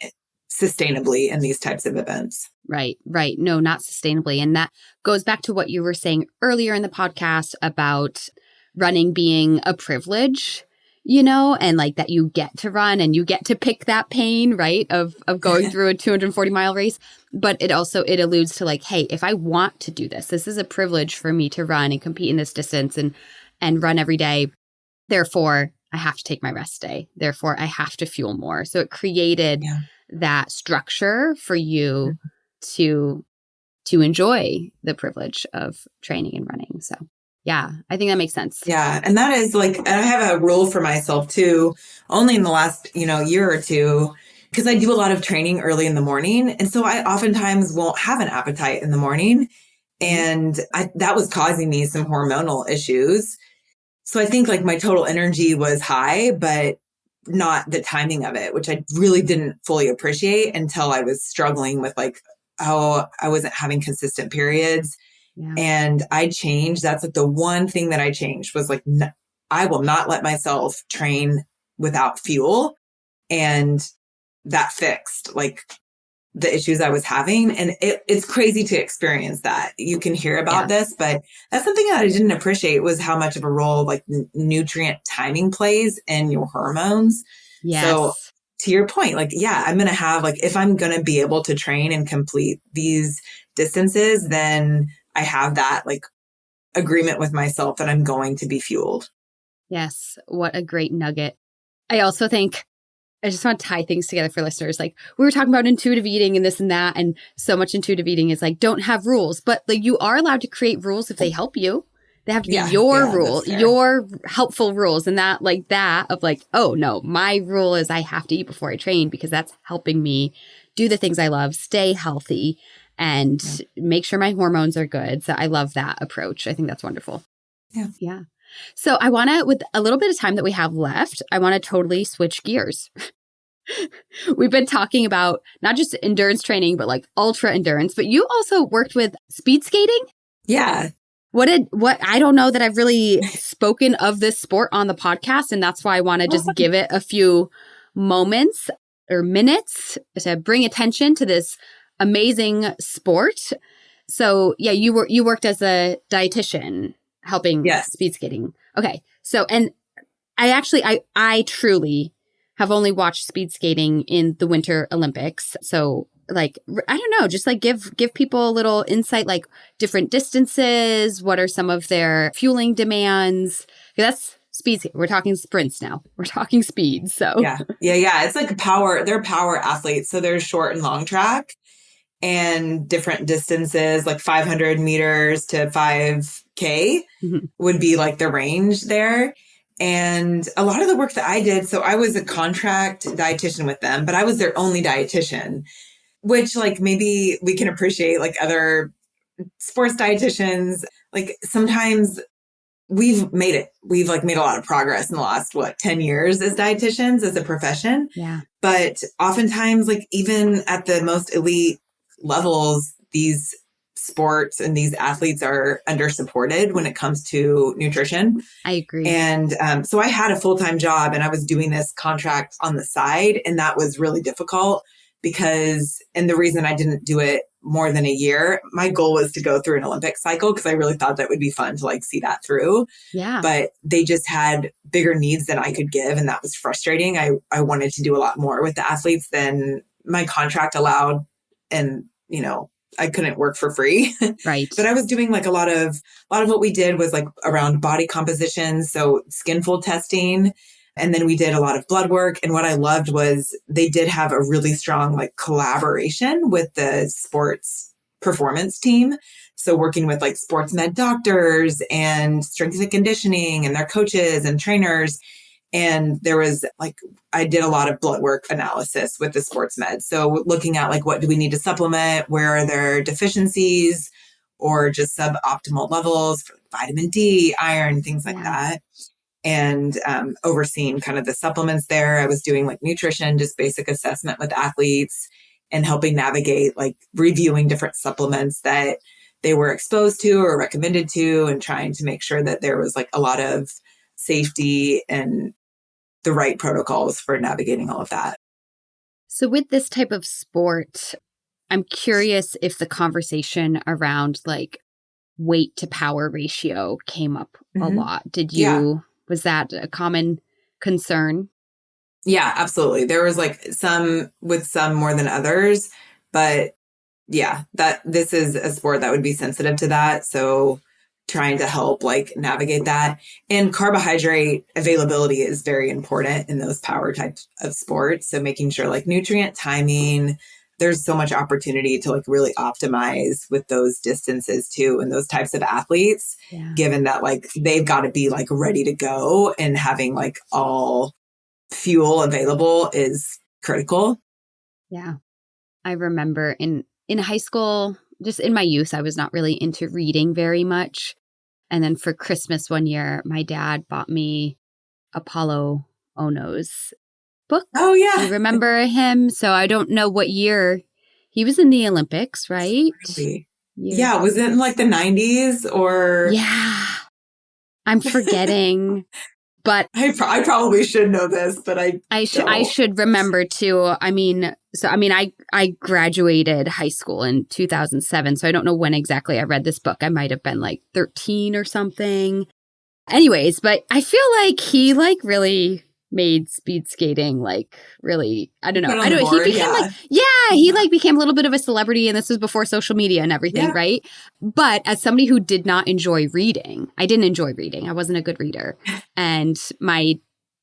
sustainably in these types of events. Right. No, not sustainably. And that goes back to what you were saying earlier in the podcast about running being a privilege, you know, and like that you get to run and you get to pick that pain, right, of going through a 240-mile race. But it alludes to like, hey, if I want to do this is a privilege for me to run and compete in this distance and run every day. Therefore, I have to take my rest day. Therefore, I have to fuel more. So it created that structure for you to enjoy the privilege of training and running. So yeah, I think that makes sense. Yeah. And that is like, I have a rule for myself too, only in the last, year or two, because I do a lot of training early in the morning. And so I oftentimes won't have an appetite in the morning. And that was causing me some hormonal issues. So I think like my total energy was high, but not the timing of it, which I really didn't fully appreciate until I was struggling with like, oh, I wasn't having consistent periods. Yeah. And I changed. That's like the one thing that I changed was like, I will not let myself train without fuel. And that fixed like the issues I was having. And it's crazy to experience that. You can hear about this, but that's something that I didn't appreciate was how much of a role like nutrient timing plays in your hormones. Yes. So to your point, like, I'm going to have like, if I'm going to be able to train and complete these distances, then I have that like agreement with myself that I'm going to be fueled. Yes. What a great nugget. I also think I just want to tie things together for listeners. Like we were talking about intuitive eating and this and that. And so much intuitive eating is like, don't have rules, but like you are allowed to create rules if they help you. They have to be your rule, your helpful rules. And that like that of like, oh no, my rule is I have to eat before I train because that's helping me do the things I love, stay healthy and make sure my hormones are good. So I love that approach. I think that's wonderful. Yeah. So I want to, with a little bit of time that we have left, I want to totally switch gears. We've been talking about not just endurance training, but like ultra endurance, but you also worked with speed skating. Yeah. What I don't know that I've really spoken of this sport on the podcast. And that's why I want to just give it a few moments or minutes to bring attention to this amazing sport. So yeah, you worked as a dietitian helping speed skating. Okay. So, and I truly have only watched speed skating in the Winter Olympics. So like, I don't know, just like give people a little insight, like different distances. What are some of their fueling demands? That's speeds. We're talking sprints now. We're talking speed. So yeah. It's like they're power athletes. So there's short and long track and different distances, like 500 meters to 5K would be like the range there. And a lot of the work that I did, so I was a contract dietitian with them, but I was their only dietitian, which like maybe we can appreciate like other sports dietitians. Like sometimes we've made a lot of progress in the last 10 years as dietitians, as a profession. Yeah. But oftentimes, like even at the most elite levels, these sports and these athletes are under-supported when it comes to nutrition. I agree. And so I had a full-time job and I was doing this contract on the side, and that was really difficult and the reason I didn't do it more than a year, my goal was to go through an Olympic cycle because I really thought that would be fun to like see that through. Yeah. But they just had bigger needs than I could give. And that was frustrating. I wanted to do a lot more with the athletes than my contract allowed. And, I couldn't work for free. Right. But I was doing like a lot of what we did was like around body composition. So skin fold testing. And then we did a lot of blood work. And what I loved was they did have a really strong like collaboration with the sports performance team. So working with like sports med doctors and strength and conditioning and their coaches and trainers. And there was like, I did a lot of blood work analysis with the sports med. So looking at like, what do we need to supplement? Where are there deficiencies or just suboptimal levels for vitamin D, iron, things like that. And overseeing kind of the supplements there. I was doing like nutrition, just basic assessment with athletes and helping navigate, like reviewing different supplements that they were exposed to or recommended to, and trying to make sure that there was like a lot of safety and the right protocols for navigating all of that. So with this type of sport, I'm curious if the conversation around like weight to power ratio came up a lot. Was that a common concern? Yeah, absolutely. There was like some more than others, but yeah, this is a sport that would be sensitive to that. So trying to help like navigate that. And carbohydrate availability is very important in those power types of sports. So making sure like nutrient timing, there's so much opportunity to like really optimize with those distances too, and those types of athletes, given that like they've got to be like ready to go, and having like all fuel available is critical. Yeah. I remember in high school, just in my youth, I was not really into reading very much. And then for Christmas one year, my dad bought me Apollo Ono's book. Oh, yeah. You remember him? So I don't know what year he was in the Olympics, right? Yeah. Was it in like the 90s or? Yeah. I'm forgetting. But I probably should know this, but I should remember too. I graduated high school in 2007, so I don't know when exactly I read this book. I might have been like 13 or something. Anyways, but I feel like he like really made speed skating like really, I don't know. He became he like became a little bit of a celebrity, and this was before social media and everything, right? But as somebody who did not enjoy reading, I didn't enjoy reading. I wasn't a good reader. And my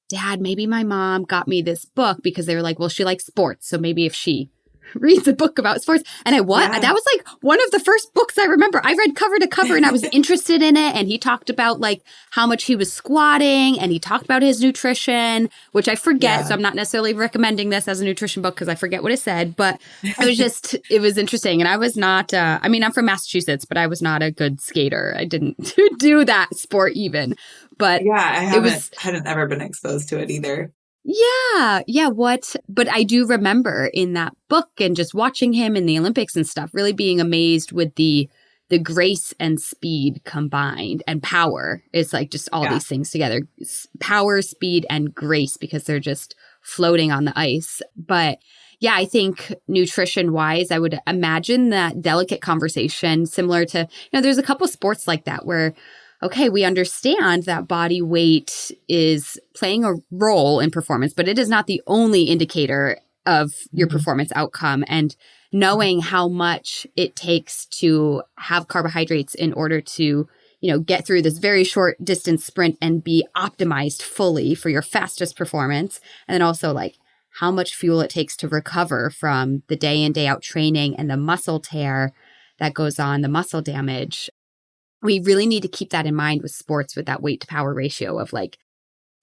dad, maybe my mom got me this book because they were like, well, she likes sports, so maybe if she reads a book about sports. And that was like one of the first books I remember. I read cover to cover and I was interested in it. And he talked about like how much he was squatting, and he talked about his nutrition, which I forget. So I'm not necessarily recommending this as a nutrition book because I forget what it said, but it was interesting. And I was not, I'm from Massachusetts, but I was not a good skater. I didn't do that sport even, but I hadn't ever been exposed to it either. Yeah. But I do remember in that book and just watching him in the Olympics and stuff, really being amazed with the grace and speed combined, and power is like just all these things together. Power, speed, and grace, because they're just floating on the ice. But yeah, I think nutrition wise, I would imagine that delicate conversation similar to, there's a couple sports like that where, okay, we understand that body weight is playing a role in performance, but it is not the only indicator of your performance outcome. And knowing how much it takes to have carbohydrates in order to, get through this very short distance sprint and be optimized fully for your fastest performance. And then also like how much fuel it takes to recover from the day in, day out training and the muscle tear that goes on, the muscle damage. We really need to keep that in mind with sports, with that weight to power ratio of like,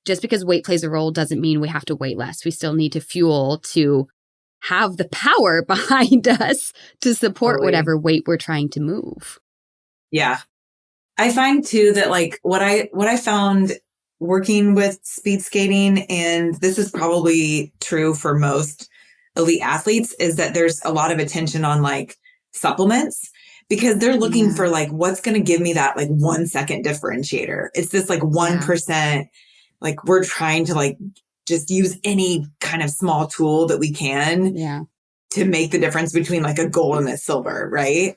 just because weight plays a role doesn't mean we have to weigh less. We still need to fuel to have the power behind us to support whatever weight we're trying to move. Yeah. I find too that like what I found working with speed skating, and this is probably true for most elite athletes, is that there's a lot of attention on like supplements, because they're looking for like, what's going to give me that like 1 second differentiator. It's this like 1%, like we're trying to like just use any kind of small tool that we can to make the difference between like a gold and a silver. Right.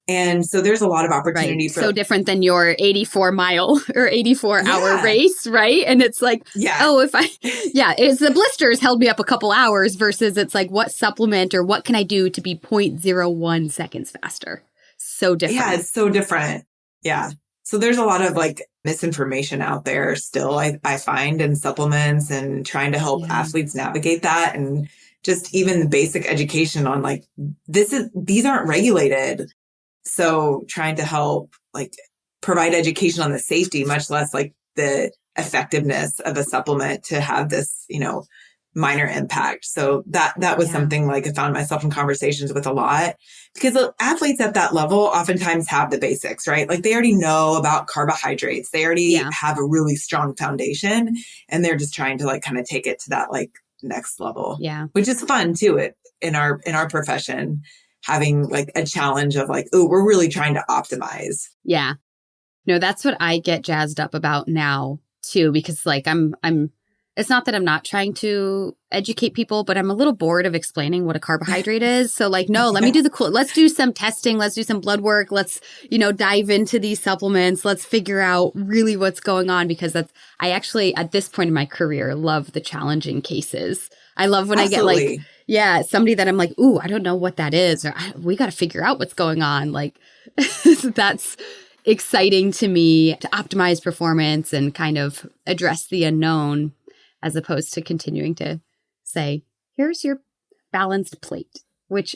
And so there's a lot of opportunity for so different than your 84-mile or 84-hour race, right? And it's like, it's the blisters held me up a couple hours versus it's like, what supplement or what can I do to be 0.01 seconds faster? So different. Yeah, it's so different. Yeah. So there's a lot of like misinformation out there still, I find, in supplements, and trying to help athletes navigate that, and just even the basic education on like, these aren't regulated. So trying to help like provide education on the safety, much less like the effectiveness of a supplement to have this, minor impact. So that was something like I found myself in conversations with a lot, because athletes at that level oftentimes have the basics, right? Like they already know about carbohydrates. They already have a really strong foundation, and they're just trying to like kind of take it to that like next level. Yeah. Which is fun too, in our profession, having like a challenge of like, oh, we're really trying to optimize. Yeah. No, that's what I get jazzed up about now too, because like I'm it's not that I'm not trying to educate people, but I'm a little bored of explaining what a carbohydrate is. So like, no, let me do let's do some testing. Let's do some blood work. Let's, dive into these supplements. Let's figure out really what's going on, because I actually, at this point in my career, love the challenging cases. I love when I get like, somebody that I'm like, ooh, I don't know what that is, or we got to figure out what's going on. Like that's exciting to me, to optimize performance and kind of address the unknown, as opposed to continuing to say, here's your balanced plate, which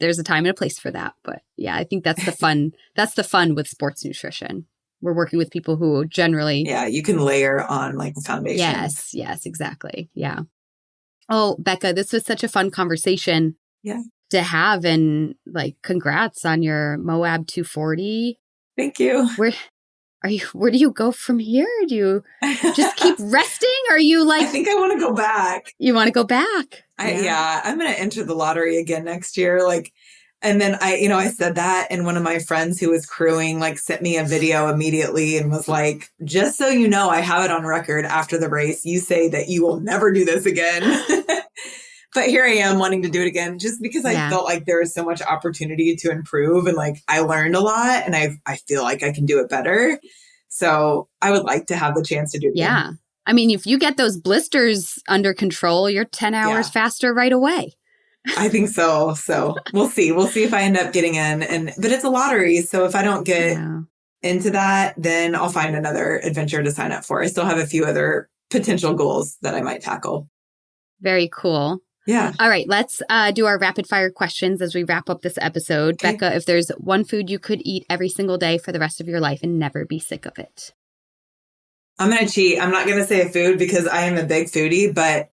there's a time and a place for that. But yeah, I think that's the fun. That's the fun with sports nutrition. We're working with people who generally. Yeah, you can layer on like foundations. Yes, exactly. Yeah. Oh, Becca, this was such a fun conversation to have. And like, congrats on your Moab 240. Thank you. Where do you go from here? Do you just keep resting? Or are you like, I think I want to go back. You want to go back? I'm going to enter the lottery again next year. Like, and then I said that, and one of my friends who was crewing like sent me a video immediately and was like, just so you know, I have it on record after the race. You say that you will never do this again. But here I am wanting to do it again, just because I felt like there was so much opportunity to improve, and like I learned a lot, and I feel like I can do it better. So I would like to have the chance to do it again. Yeah. I mean, if you get those blisters under control, you're 10 hours faster right away. I think so. So we'll see. We'll see if I end up getting in. But it's a lottery. So if I don't get into that, then I'll find another adventure to sign up for. I still have a few other potential goals that I might tackle. Very cool. Yeah. All right. Let's do our rapid fire questions as we wrap up this episode. Okay. Becca, if there's one food you could eat every single day for the rest of your life and never be sick of it. I'm going to cheat. I'm not going to say a food because I am a big foodie, but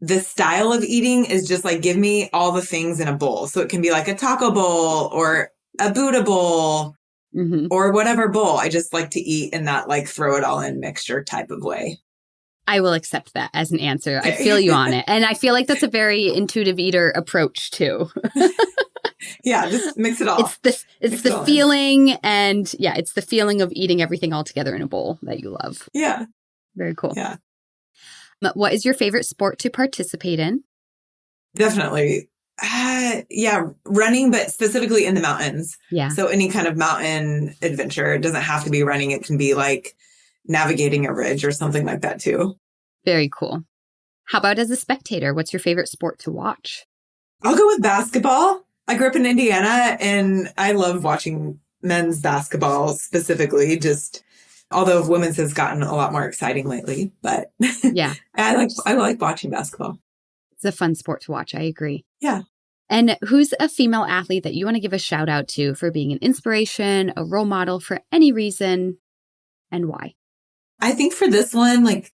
the style of eating is just like, give me all the things in a bowl. So it can be like a taco bowl or a Buddha bowl or whatever bowl. I just like to eat in that like throw it all in mixture type of way. I will accept that as an answer. I feel you on it. And I feel like that's a very intuitive eater approach too. Yeah, just mix it all. It's the feeling, and it's the feeling of eating everything all together in a bowl that you love. Yeah. Very cool. Yeah. What is your favorite sport to participate in? Definitely. Running, but specifically in the mountains. Yeah. So any kind of mountain adventure. It doesn't have to be running. It can be like navigating a ridge or something like that too. Very cool. How about as a spectator? What's your favorite sport to watch? I'll go with basketball. I grew up in Indiana and I love watching men's basketball specifically, just although women's has gotten a lot more exciting lately, but Yeah. I like watching basketball. It's a fun sport to watch. I agree. Yeah. And who's a female athlete that you want to give a shout out to for being an inspiration, a role model for any reason, and why? I think for this one, like,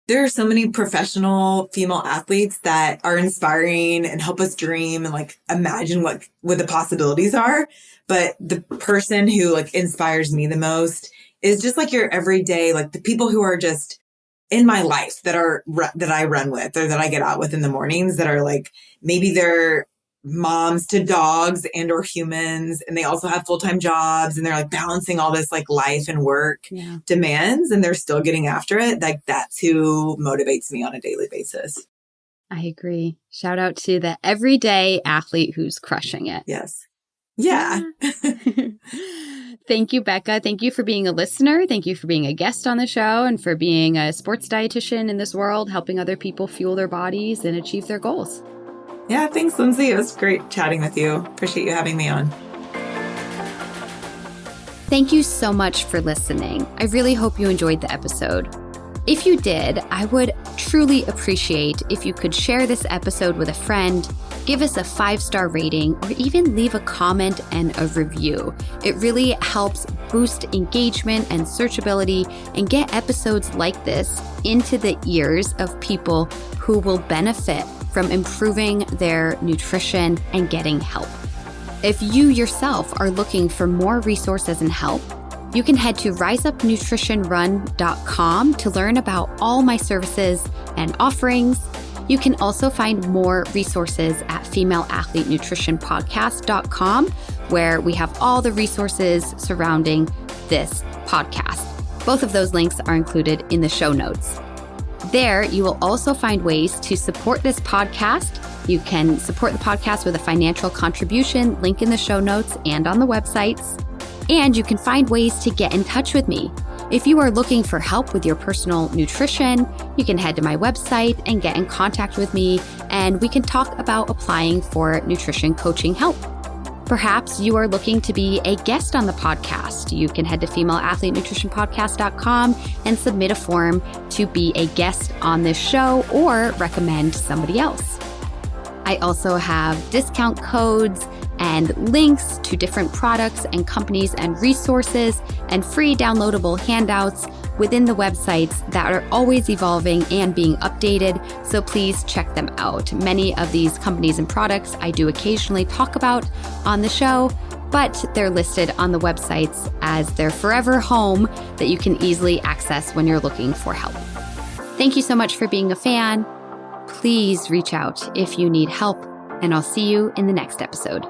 there are so many professional female athletes that are inspiring and help us dream and like imagine what the possibilities are. But the person who like inspires me the most is just like your everyday, like the people who are just in my life that I run with or that I get out with in the mornings that are like, maybe they're moms to dogs and or humans, and they also have full-time jobs, and they're like balancing all this like life and work demands, and they're still getting after it. Like that's who motivates me on a daily basis. I agree. Shout out to the everyday athlete who's crushing it. Yes. Yeah. Thank you, Becca. Thank you for being a listener. Thank you for being a guest on the show and for being a sports dietitian in this world, helping other people fuel their bodies and achieve their goals. Yeah, thanks, Lindsay. It was great chatting with you. Appreciate you having me on. Thank you so much for listening. I really hope you enjoyed the episode. If you did, I would truly appreciate if you could share this episode with a friend, give us a 5-star rating, or even leave a comment and a review. It really helps boost engagement and searchability and get episodes like this into the ears of people who will benefit from improving their nutrition and getting help. If you yourself are looking for more resources and help, you can head to riseupnutritionrun.com to learn about all my services and offerings. You can also find more resources at femaleathletenutritionpodcast.com, where we have all the resources surrounding this podcast. Both of those links are included in the show notes. There, you will also find ways to support this podcast. You can support the podcast with a financial contribution, link in the show notes and on the websites. And you can find ways to get in touch with me. If you are looking for help with your personal nutrition, you can head to my website and get in contact with me, and we can talk about applying for nutrition coaching help. Perhaps you are looking to be a guest on the podcast. You can head to femaleathletenutritionpodcast.com and submit a form to be a guest on this show or recommend somebody else. I also have discount codes and links to different products and companies and resources and free downloadable handouts within the websites that are always evolving and being updated, so please check them out. Many of these companies and products I do occasionally talk about on the show, but they're listed on the websites as their forever home that you can easily access when you're looking for help. Thank you so much for being a fan. Please reach out if you need help, and I'll see you in the next episode.